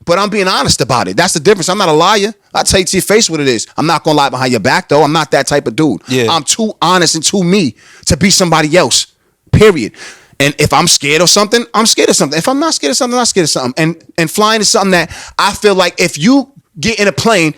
but I'm being honest about it. That's the difference. I'm not a liar. I'll tell you to your face what it is. I'm not gonna lie behind your back though. I'm not that type of dude. Yeah. I'm too honest and too me to be somebody else. Period. And if I'm scared of something, I'm scared of something. If I'm not scared of something, I'm not scared of something. And flying is something that I feel like if you get in a plane,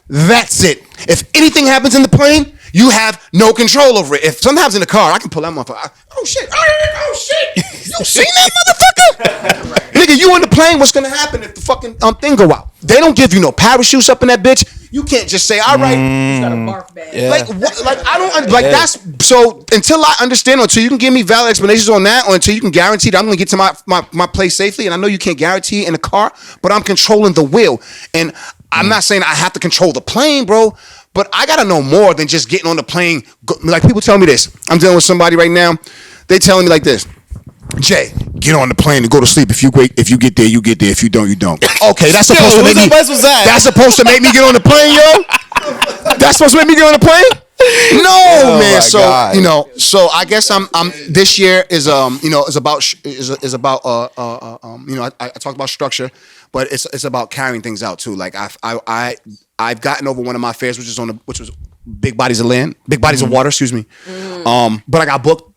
that's it. If anything happens in the plane, you have no control over it. If something happens in the car, I can pull that motherfucker. Oh shit! Oh shit! You seen that motherfucker? Nigga, you in the plane? What's gonna happen if the fucking thing go out? They don't give you no parachutes up in that bitch. You can't just say, all right. He's got a barf bag. Yeah. Like what? Like I don't like that's so until I understand or until you can give me valid explanations on that or until you can guarantee that I'm gonna get to my place safely, and I know you can't guarantee it in a car, but I'm controlling the wheel. And I'm not saying I have to control the plane, bro, but I gotta know more than just getting on the plane. Like people tell me this. I'm dealing with somebody right now. They telling me like this. Jay, get on the plane and go to sleep. If you get there, you get there. If you don't, you don't. Okay, that's supposed to make me. That's supposed to make me get on the plane, yo. That's supposed to make me get on the plane. No, man. So God. So I guess I'm. This year is is about I talked about structure, but it's about carrying things out too. Like I've gotten over one of my fears, which was big bodies of land, big bodies of water. Excuse me. But I got booked.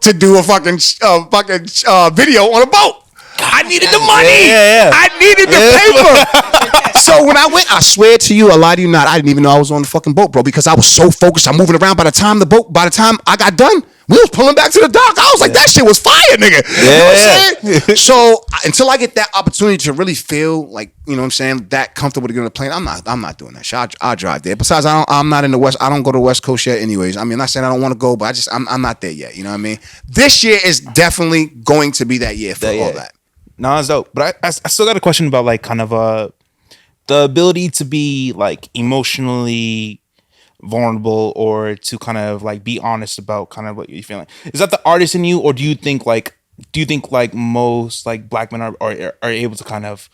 To do a fucking video on a boat. I needed the money. Yeah. I needed the paper. So when I went, I swear to you, I lie to you not, I didn't even know I was on the fucking boat, bro, because I was so focused. I'm moving around. By the time I got done, we was pulling back to the dock. I was like, that shit was fire, nigga. You know what I'm saying? So until I get that opportunity to really feel like, you know what I'm saying, that comfortable to get on the plane, I'm not doing that shit. I'll drive there. Besides, I'm not in the West. I don't go to the West Coast yet anyways. I mean, I'm not saying I don't want to go, but I'm not there yet. You know what I mean? This year is definitely going to be that year for all that. No, it's dope. But I still got a question about like kind of the ability to be like emotionally vulnerable or to kind of like be honest about kind of what you're feeling. Is that the artist in you, or do you think like most like black men are able to kind of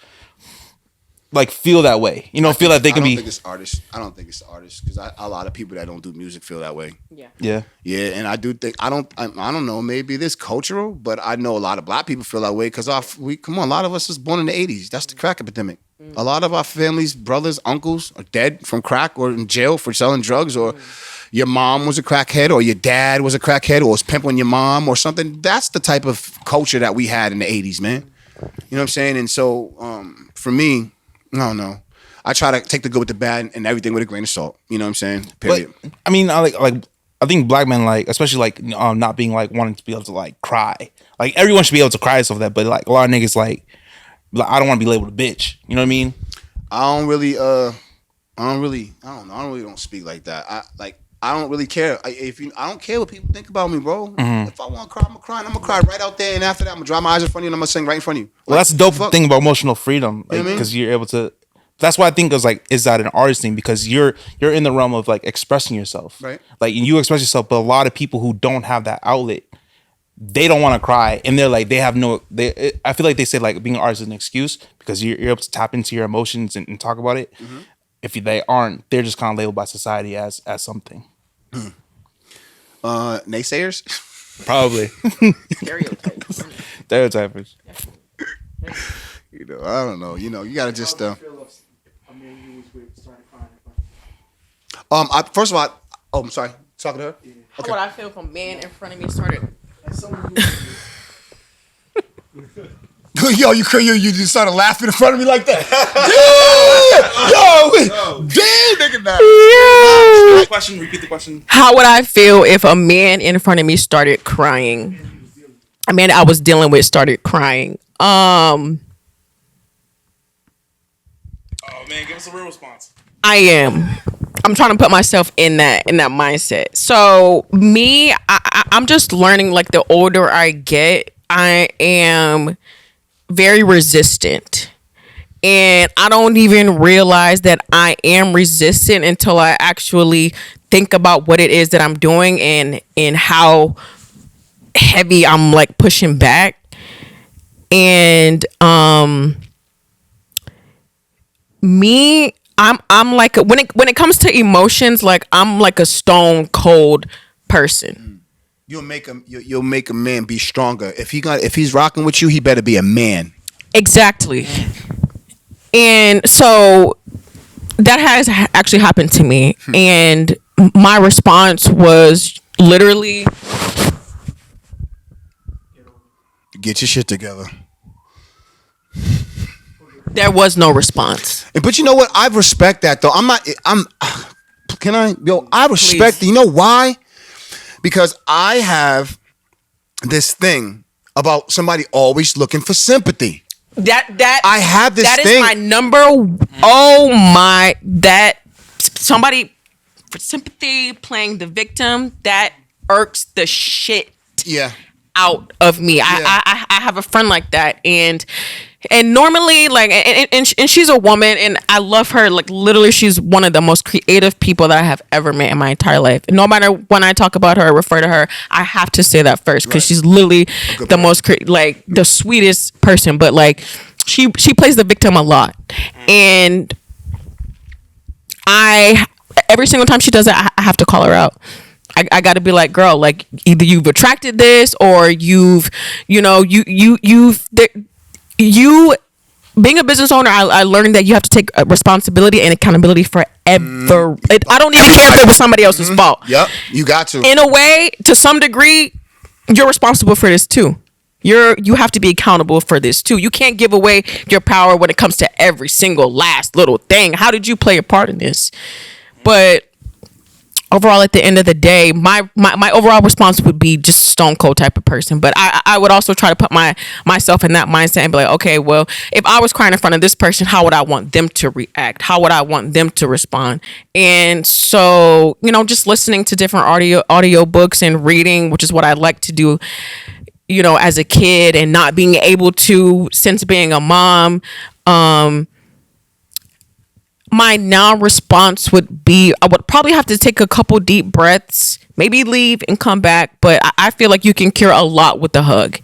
like feel that way? You know, feel that they can be. I don't think it's artists because a lot of people that don't do music feel that way. Yeah. And I do think I don't know. Maybe this cultural, but I know a lot of black people feel that way because a lot of us was born in the '80s. That's the crack epidemic. A lot of our families, brothers, uncles are dead from crack or in jail for selling drugs, or your mom was a crackhead, or your dad was a crackhead, or was pimping your mom or something. That's the type of culture that we had in the '80s, man. You know what I'm saying? And so for me. No. I try to take the good with the bad and everything with a grain of salt. You know what I'm saying? Period. But, I mean, I think black men, like, especially like not being like wanting to be able to like cry. Like everyone should be able to cry and stuff like that. But like a lot of niggas like I don't want to be labeled a bitch. You know what I mean? I don't really don't speak like that. I don't really care. I don't care what people think about me, bro. Mm-hmm. If I want to cry, I'm gonna cry. And I'm gonna cry right out there. And after that, I'm gonna dry my eyes in front of you and I'm gonna sing right in front of you. Well, that's the dope thing about emotional freedom, because you know what I mean? you're able to. That's why I think is that an artist thing, because you're in the realm of like expressing yourself, right? Like you express yourself, but a lot of people who don't have that outlet, they don't want to cry, and they're like I feel like they say like being an artist is an excuse because you're able to tap into your emotions and talk about it. Mm-hmm. If they aren't, they're just kind of labeled by society as something. Naysayers? Probably. Stereotypers. I don't know. You gotta just. First of all, I'm sorry. Talking to her. Yeah. How would I feel if a man in front of me started? Yo, you just started laughing in front of me like that. Damn, nigga, now. Repeat the question. How would I feel if a man in front of me started crying? A man I was dealing with started crying. Oh man, give us a real response. I'm trying to put myself in that mindset. So me, I'm just learning. Like the older I get, I am very resistant, and I don't even realize that I am resistant until I actually think about what it is that I'm doing and how heavy I'm like pushing back. And me, I'm like when it comes to emotions, like I'm like a stone cold person. You'll make a man be stronger. If he's rocking with you, he better be a man. Exactly. And so that has actually happened to me. And my response was literally, Get your shit together. there was no response. But you know what? I respect that though. Can I? Yo, I respect. Please. You know why? Because I have this thing about somebody always looking for sympathy. That I have this that thing. is my number. Oh my, that somebody for sympathy playing the victim, that irks the shit Yeah. out of me. Yeah. I have a friend like that, and normally like and she's a woman, and I love her. Like literally, she's one of the most creative people that I have ever met in my entire life. No matter when I talk about her or refer to her, I have to say that first because she's literally the most like the sweetest person. But like she plays the victim a lot, and every single time she does it, I have to call her out. I got to be like, girl, like either you've attracted this or you've being a business owner. I learned that you have to take responsibility and accountability for I don't even care if it was somebody else's fault. Yep. You got to. In a way, to some degree, you're responsible for this too. You have to be accountable for this too. You can't give away your power when it comes to every single last little thing. How did you play a part in this? But overall, at the end of the day, my overall response would be just a stone cold type of person. But I would also try to put myself in that mindset and be like, okay, well, if I was crying in front of this person, how would I want them to react? How would I want them to respond? And so, just listening to different audio books and reading, which is what I like to do, as a kid, and not being able to, since being a mom, my now response would be I would probably have to take a couple deep breaths, maybe leave and come back. But I feel like you can cure a lot with a hug,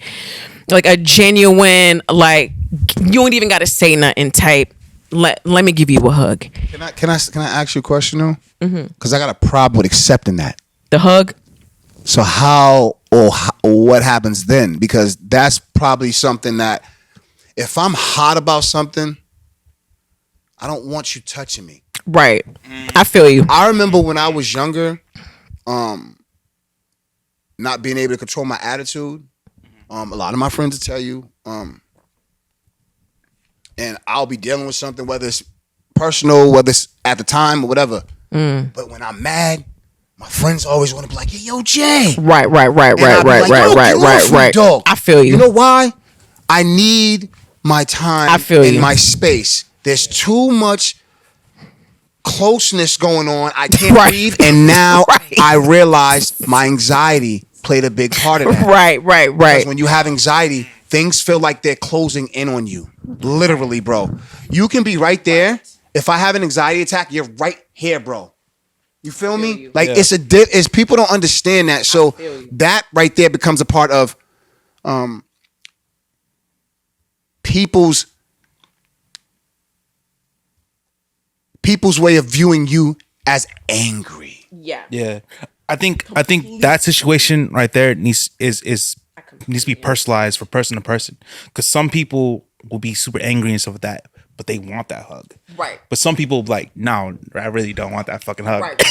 like a genuine, like you don't even got to say nothing type. Let me give you a hug. Can I ask you a question though? Because I got a problem with accepting that. The hug. So what happens then? Because that's probably something that if I'm hot about something, I don't want you touching me. Right. I feel you. I remember when I was younger, not being able to control my attitude. A lot of my friends will tell you, and I'll be dealing with something, whether it's personal, whether it's at the time or whatever. But when I'm mad, my friends always want to be like, "Hey, yo, Jay." Right. Dog. I feel you. You know why? I need my time I feel and you. my space. There's too much closeness going on. I can't breathe. And now I realize my anxiety played a big part of that. Right. Because when you have anxiety, things feel like they're closing in on you. Literally, bro. You can be right there. If I have an anxiety attack, you're right here, bro. You feel me? Like it's people don't understand that. So that right there becomes a part of people's way of viewing you as angry. Yeah. I think that situation right there needs to be personalized for person to person. Because some people will be super angry and stuff like that, but they want that hug. Right. But some people like, no, I really don't want that fucking hug. Right.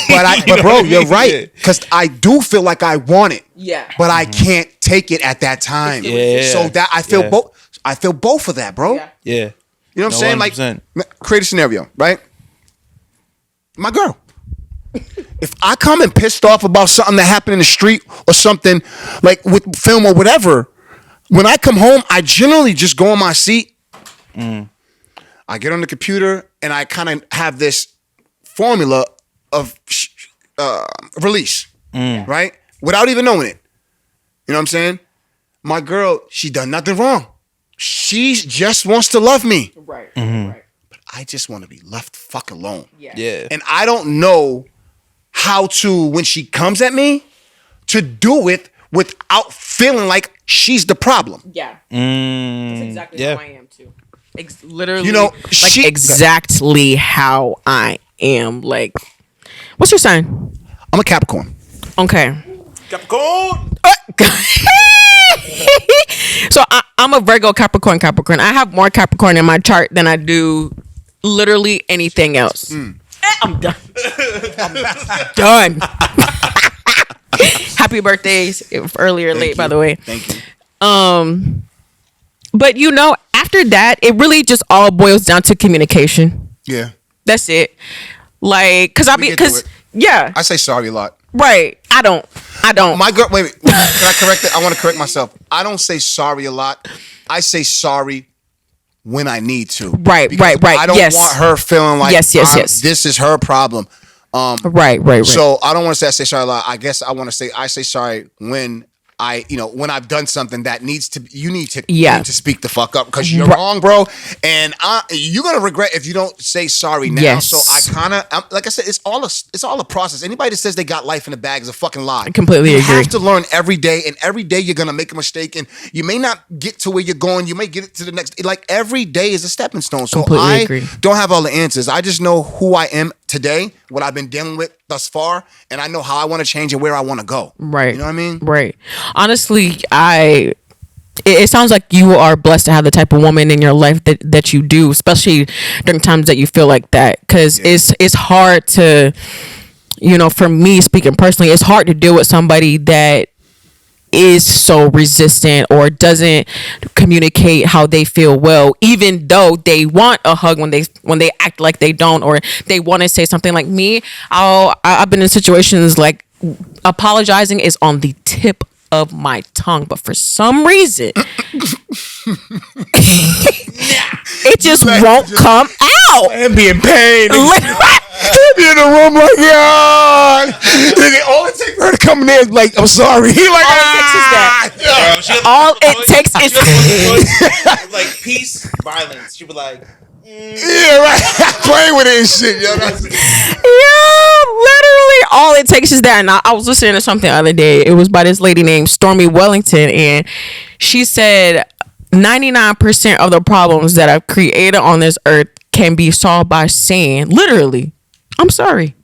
But bro, you're right. Because I do feel like I want it. Yeah. But I can't take it at that time. Yeah. So that I feel both. I feel both of that, bro. Yeah. Yeah. You know what I'm saying? 100%. Like, create a scenario, right? My girl. If I come and pissed off about something that happened in the street or something like with film or whatever, when I come home, I generally just go on my seat. I get on the computer and I kind of have this formula of release, right? Without even knowing it. You know what I'm saying? My girl, she done nothing wrong. She just wants to love me. Right. But I just want to be left fuck alone. Yeah. And I don't know how to, when she comes at me, to do it without feeling like she's the problem. Yeah. That's exactly how I am too. Literally, You know, like exactly how I am. Like, what's your sign? I'm a Capricorn. Okay. Capricorn. So I'm a Virgo Capricorn. I have more Capricorn in my chart than I do literally anything else. I'm done. I'm done. Happy birthdays, early or late, by the way. Thank you. But after that, it really just all boils down to communication. Yeah. That's it. Like, yeah, I say sorry a lot. right. I don't. My girl, wait. Can I correct it? I want to correct myself. I don't say sorry a lot. I say sorry when I need to. Right. Because I don't want her feeling like yes. this is her problem. Right. So I don't want to say I say sorry a lot. I guess I want to say I say sorry when when I've done something that you need to speak the fuck up because you're wrong, bro. And you're gonna regret if you don't say sorry now. Yes. So like I said, it's all a process. Anybody that says they got life in the bag is a fucking lie. I completely agree. You have to learn every day, and every day you're gonna make a mistake, and you may not get to where you're going. You may get it to the next. Like every day is a stepping stone. So Completely agree. don't have all the answers. I just know who I am today, what I've been dealing with thus far, and I know how I want to change and where I want to go. Right. You know what I mean? Right. Honestly, it sounds like you are blessed to have the type of woman in your life that you do, especially during times that you feel like that. Because it's hard to, for me speaking personally, it's hard to deal with somebody that is so resistant or doesn't communicate how they feel well, even though they want a hug when they act like they don't, or they want to say something. Like me, I've been in situations like apologizing is on the tip of my tongue, but for some reason it just won't come out And be in pain. Be in the room like, yeah. All it takes for her to come in there is like, I'm sorry. He like, all it takes is like peace, violence. She'd be like, yeah, right. Playing with it and shit, yo. literally all it takes is that. And I was listening to something the other day. It was by this lady named Stormy Wellington, and she said 99% of the problems that I've created on this earth can be solved by saying, literally, I'm sorry.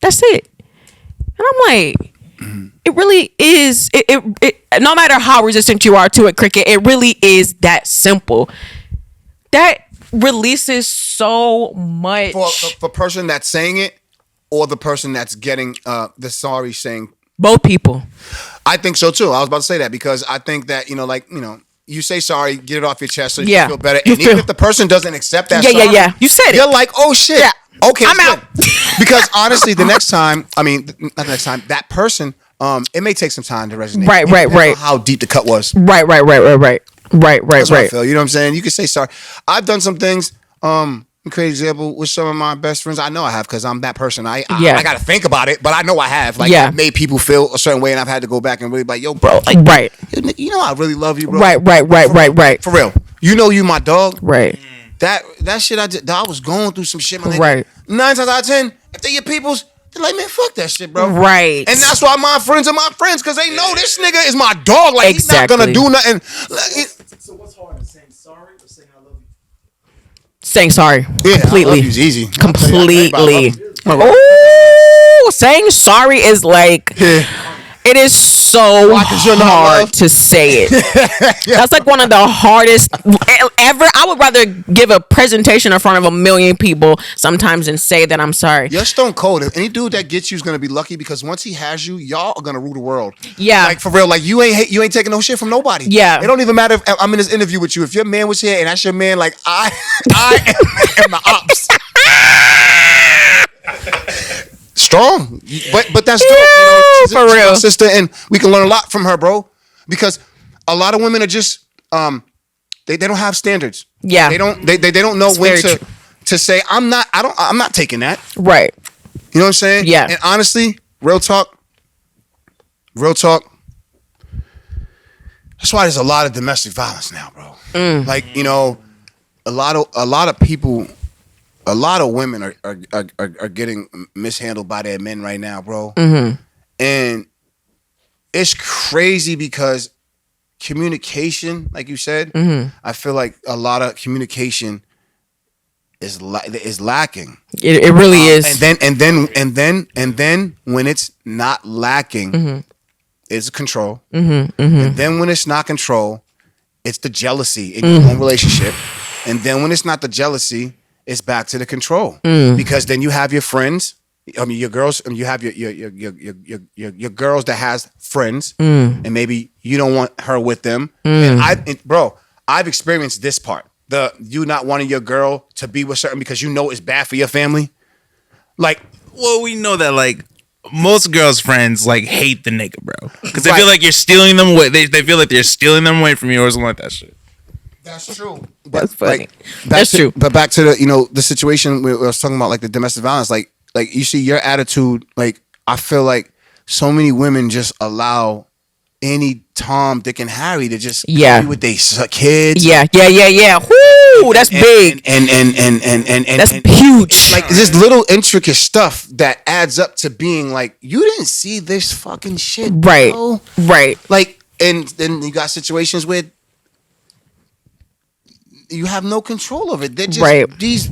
That's it. And I'm like, it really is. It no matter how resistant you are to it, Cricket, it really is that simple. That releases so much. For person that's saying it, or the person that's getting the sorry saying. Both people. I think so too. I was about to say that because I think that you say sorry, get it off your chest so you feel better. And even if the person doesn't accept that, sorry, you said it. You're like, oh shit. Yeah. Okay, I'm out. Because honestly, the next time, not the next time, that person, it may take some time to resonate. Right. Depends on how deep the cut was. Right. That's what I feel. You know what I'm saying? You can say sorry. I've done some things. A crazy example with some of my best friends. I know I have because I'm that person. I got to think about it, but I know I have. Like, I've made people feel a certain way, and I've had to go back and really be like, yo, bro, like, right. You know I really love you, bro. Right. For real. You know you my dog. Right. That shit I did. I was going through some shit, my nigga. Right. 9 times out of 10, if they your peoples, they're like, man, fuck that shit, bro. Right. And that's why my friends are my friends, because they know this nigga is my dog. Like, he's not gonna do nothing. So what's harder, saying sorry or saying I love you? Saying sorry. Yeah, Completely. I love you's easy. Completely. Oh, saying sorry is like, it is so hard to say it. That's like one of the hardest ever. I would rather give a presentation in front of 1 million people sometimes and say that I'm sorry. You're stone cold. Any dude that gets you is gonna be lucky because once he has you, y'all are gonna rule the world. Yeah. Like for real. Like you ain't taking no shit from nobody. Yeah. It don't even matter if I'm in this interview with you. If your man was here and that's your man, like I am the ops. Strong, but that's dope. She's for real, my sister, and we can learn a lot from her, bro. Because a lot of women are just they don't have standards. Yeah, they don't know when to say I'm not taking that. Right. You know what I'm saying? Yeah. And honestly, real talk. That's why there's a lot of domestic violence now, bro. Like a lot of people. A lot of women are getting mishandled by their men right now, bro. Mm-hmm. And it's crazy because communication, like you said, I feel like a lot of communication is lacking. It really is. And then when it's not lacking, it's control. And then when it's not control, it's the jealousy in your own relationship. And then when it's not the jealousy, it's back to the control because then you have your friends. I mean, your girls. You have your girls that has friends, and maybe you don't want her with them. Bro, I've experienced this part. You not wanting your girl to be with certain because you know it's bad for your family. Like, well, we know that like most girls' friends like hate the nigga, bro, because they Right. feel like you're stealing them away. They feel like they're stealing them away from you or something like that shit. that's true. But That's funny. That's true. But back to the situation we was talking about, like the domestic violence. Like you see your attitude. Like I feel like so many women just allow any Tom, Dick, and Harry to just Yeah. be with their kids. Yeah. Whoo, that's big. And That's huge. like this little intricate stuff that adds up to being like you didn't see this fucking shit, Right. bro. Right. Like, and then you got situations where you have no control over it. They're just Right. these.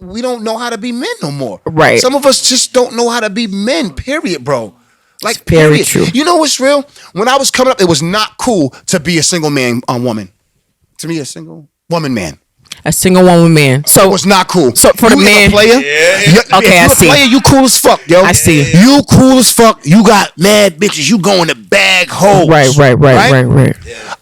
We don't know how to be men no more. Right. Some of us just don't know how to be men. Period, bro. Like, It's very period. true. You know what's real? When I was coming up, it was not cool to be a single man on woman. To me, a single woman man. A single woman man. It So was not cool. So for the you man- a player, Okay, I if you see. a player, you cool as fuck, yo. I see. You cool as fuck. You got mad bitches. You going to bag hoes. right.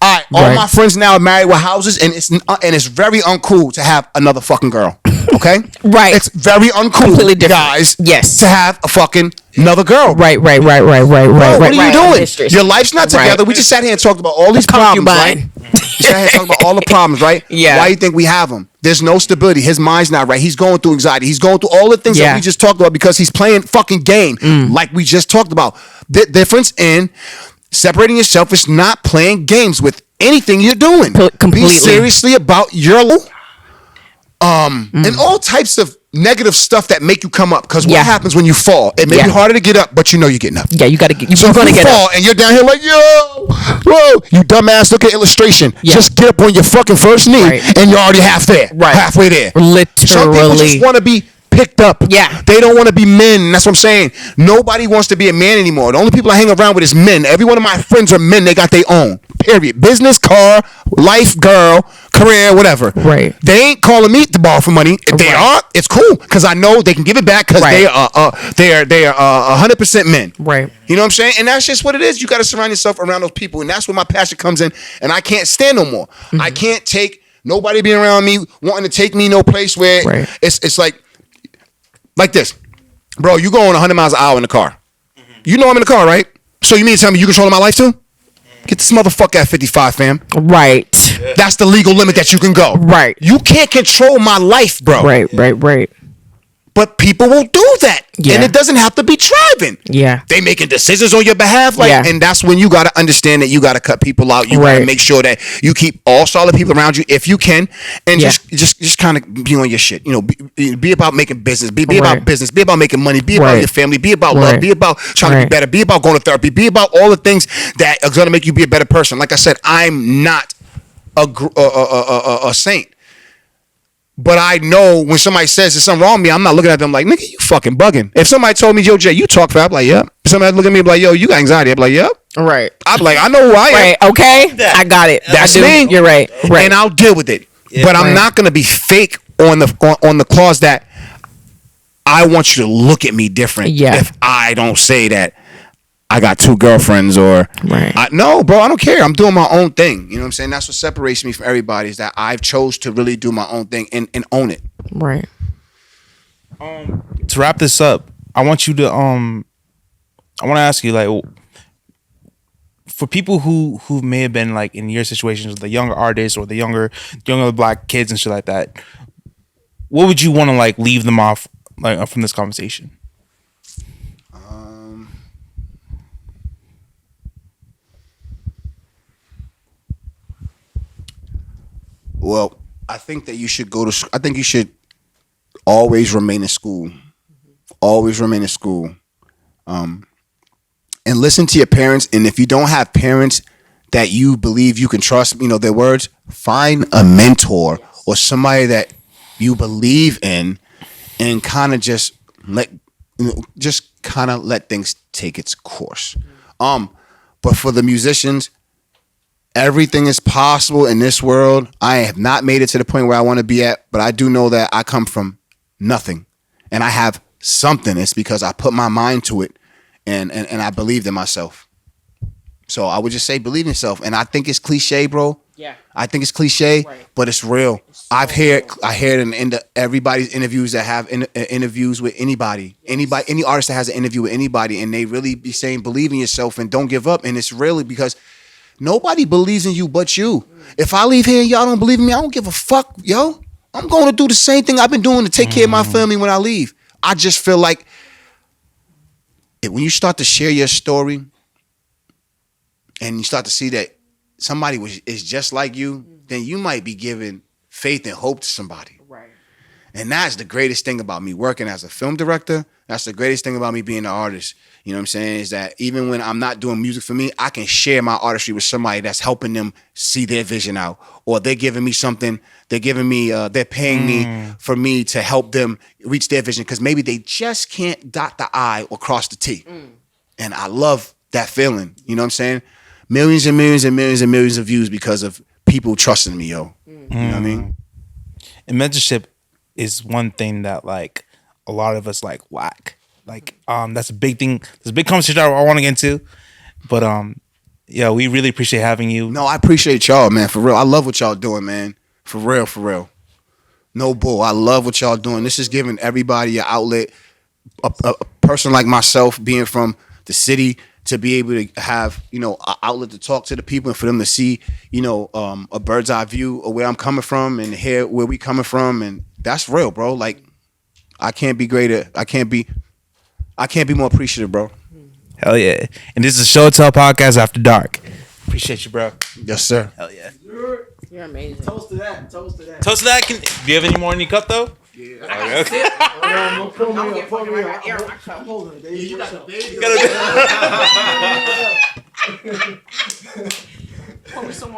All All Right. my friends now are married with houses, and it's very uncool to have another fucking girl. Okay, Right. It's very uncool, Completely different. guys. Yes. to have a fucking another girl. Right. Bro, what are you doing? Mistress. Your life's not Right. together. We just sat here and talked about all these problems, right? concubine. We sat here and talked about all the problems, right? Yeah. Why you think we have them? There's no stability. His mind's not right. He's going through anxiety. He's going through all the things Yeah. that we just talked about because he's playing fucking game, like we just talked about. The difference in separating yourself is not playing games with anything you're doing. Completely. Be seriously about your and all types of negative stuff that make you come up. Because what Yeah. happens when you fall? It may Yeah. be harder to get up, but you know you're getting up. Yeah, you gotta get. So You're if gonna you get fall up. and you're down here like, yo, whoa, you dumbass, look at illustration. Yeah. Just get up on your fucking first knee Right. and you're already half there. Right. Halfway there. Some people Literally. just want to be picked up. Yeah. They don't want to be men. That's what I'm saying. Nobody wants to be a man anymore. The only people I hang around with is men. Every one of my friends are men. They got their own. Period. Business, car, life, girl, career, whatever. Right. They ain't calling me to borrow for money. If they Right. are, it's cool because I know they can give it back because Right. they are 100% men. Right. You know what I'm saying? And that's just what it is. You got to surround yourself around those people, and that's where my passion comes in. And I can't stand no more. I can't take nobody being around me wanting to take me no place where Right. it's like this, bro. You going 100 miles an hour in the car. You know I'm in the car, right? So you mean to tell me you controlling my life too? Get this motherfucker at 55, fam. Right. That's the legal limit that you can go. Right. You can't control my life, bro. Right. But people will do that. Yeah. And it doesn't have to be driving. Yeah. They making decisions on your behalf. Like, Yeah. and that's when you gotta understand that you gotta cut people out. You gotta Right. make sure that you keep all solid people around you if you can. And Yeah. just kind of be on your shit. You know, be about making business. Be Right. about business. Be about making money. Be about Right. your family. Be about love. Right. Be about trying to be Right. better. Be about going to therapy. Be about all the things that are gonna make you be a better person. Like I said, I'm not a saint. But I know when somebody says there's something wrong with me, I'm not looking at them like, nigga, you fucking bugging. If somebody told me, yo, Jay, you talk fast, I'm like, yep. If somebody look at me and be like, yo, you got anxiety, I'm like, yep. Right. I'm like, I know who I am. Right. Okay. I got it. That's I do. me. You're right. Right. And I'll deal with it. But I'm Right. not gonna be fake on the clause that I want you to look at me different Yeah. if I don't say that I got 2 girlfriends or Right. no, bro, I don't care. I'm doing my own thing. You know what I'm saying? That's what separates me from everybody is that I've chose to really do my own thing and own it. Right. To wrap this up, I want you to I want to ask you like for people who may have been like in your situations, the younger artists or the younger black kids and shit like that, what would you want to like leave them off like from this conversation? Well, I think that you should go to. I think you should always remain in school. Always remain in school, and listen to your parents. And if you don't have parents that you believe you can trust, you know their words. Find a mentor or somebody that you believe in, and kind of just let things take its course. But for the musicians, everything is possible in this world. I have not made it to the point where I want to be at, but I do know that I come from nothing, and I have something. It's because I put my mind to it, and I believed in myself. So I would just say believe in yourself. And I think it's cliche, bro. Yeah. I think it's cliche, Right. but it's real. I hear it in everybody's interviews that have interviews with anybody, any artist that has an interview with anybody, and they really be saying believe in yourself and don't give up. And it's really because nobody believes in you but you. If I leave here and y'all don't believe in me, I don't give a fuck, yo. I'm going to do the same thing I've been doing to take care of my family when I leave. I just feel like when you start to share your story and you start to see that somebody is just like you, then you might be giving faith and hope to somebody. Right. And that's the greatest thing about me working as a film director. That's the greatest thing about me being an artist. You know what I'm saying? Is that even when I'm not doing music for me, I can share my artistry with somebody that's helping them see their vision out. Or they're giving me something, they're paying me for me to help them reach their vision. Because maybe they just can't dot the I or cross the T. And I love that feeling. You know what I'm saying? Millions and millions and millions and millions of views because of people trusting me, yo. You know what I mean? And mentorship is one thing that like a lot of us like lack. Like that's a big thing. There's a big conversation I want to get into. But yeah, we really appreciate having you. No, I appreciate y'all, man. For real. I love what y'all doing, man. For real, for real. No bull. I love what y'all doing. This is giving everybody an outlet. A person like myself being from the city to be able to have, you know, an outlet to talk to the people and for them to see, you know, a bird's eye view of where I'm coming from and hear where we coming from. And that's real, bro. Like, I can't be greater. I can't be more appreciative, bro. Hell yeah. And this is a Show Tell Podcast After Dark. Appreciate you, bro. Yes, sir. Hell yeah. You're amazing. Toast to that. Toast to that. Toast to that. Do you have any more in your cup though? Yeah. Okay. Pour me I'm up. getting Pour fucking me right up. here in my cup. I'm holding it. You got the baby. You gotta-